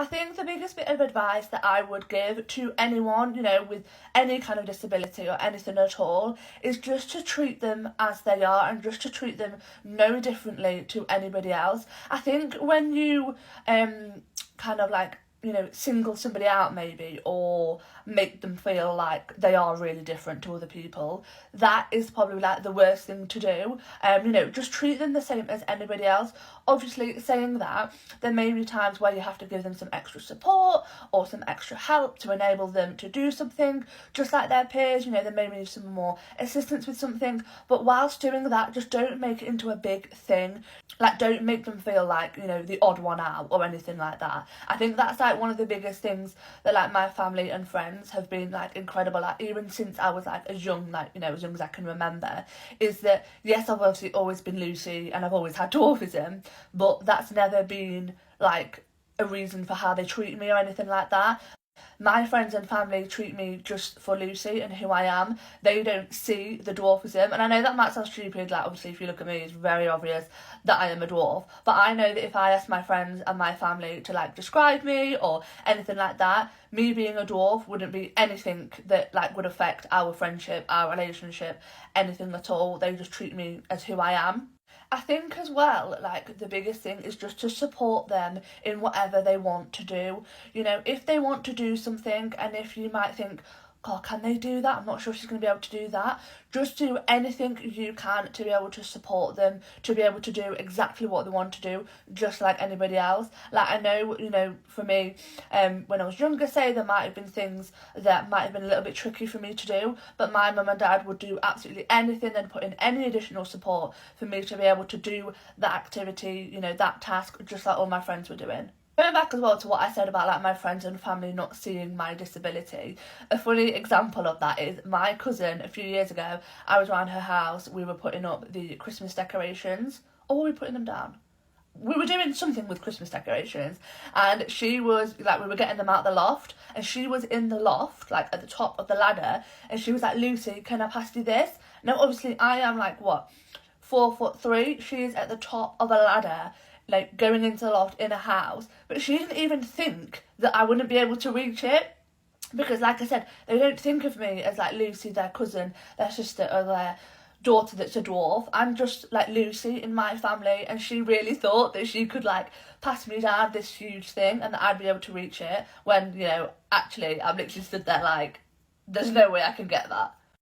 I think the biggest bit of advice that I would give to anyone, you know, with any kind of disability or anything at all, is just to treat them as they are and just to treat them no differently to anybody else. I think when you kind of like, you know, single somebody out maybe, or make them feel like they are really different to other people, that is probably like the worst thing to do. You know, just treat them the same as anybody else. Obviously, saying that, there may be times where you have to give them some extra support or some extra help to enable them to do something just like their peers. You know, they may need some more assistance with something, but whilst doing that, just don't make it into a big thing. Like, don't make them feel like, you know, the odd one out or anything like that. I think that's like one of the biggest things that like my family and friends have been like incredible at, even since I was like as young, like, you know, as young as I can remember, is that yes, I've obviously always been Lucy and I've always had dwarfism, but that's never been like a reason for how they treat me or anything like that. My friends and family treat me just for Lucy and who I am. They don't see the dwarfism. And I know that might sound stupid, like obviously if you look at me it's very obvious that I am a dwarf. But I know that if I ask my friends and my family to like describe me or anything like that, me being a dwarf wouldn't be anything that like would affect our friendship, our relationship, anything at all. They just treat me as who I am. I think as well, like, the biggest thing is just to support them in whatever they want to do. You know, if they want to do something, and if you might think, God, can they do that? I'm not sure she's going to be able to do that. Just do anything you can to be able to support them, to be able to do exactly what they want to do, just like anybody else. Like, I know, you know, for me, when I was younger, say, there might have been things that might have been a little bit tricky for me to do, but my mum and dad would do absolutely anything and put in any additional support for me to be able to do that activity, you know, that task, just like all my friends were doing. Going back as well to what I said about like my friends and family not seeing my disability, a funny example of that is my cousin a few years ago. I was around her house, we were putting up the Christmas decorations, or were we putting them down? We were doing something with Christmas decorations, and she was like, we were getting them out the loft, and she was in the loft, like at the top of the ladder, and she was like, Lucy, can I pass you this? Now obviously I am like, what, 4'3", she's at the top of a ladder, like going into the loft in a house, but she didn't even think that I wouldn't be able to reach it, because like I said, they don't think of me as like Lucy, their cousin, their sister, or their daughter that's a dwarf. I'm just like Lucy in my family, and she really thought that she could like pass me down this huge thing and that I'd be able to reach it, when, you know, actually I'm literally stood there like, there's no way I can get that.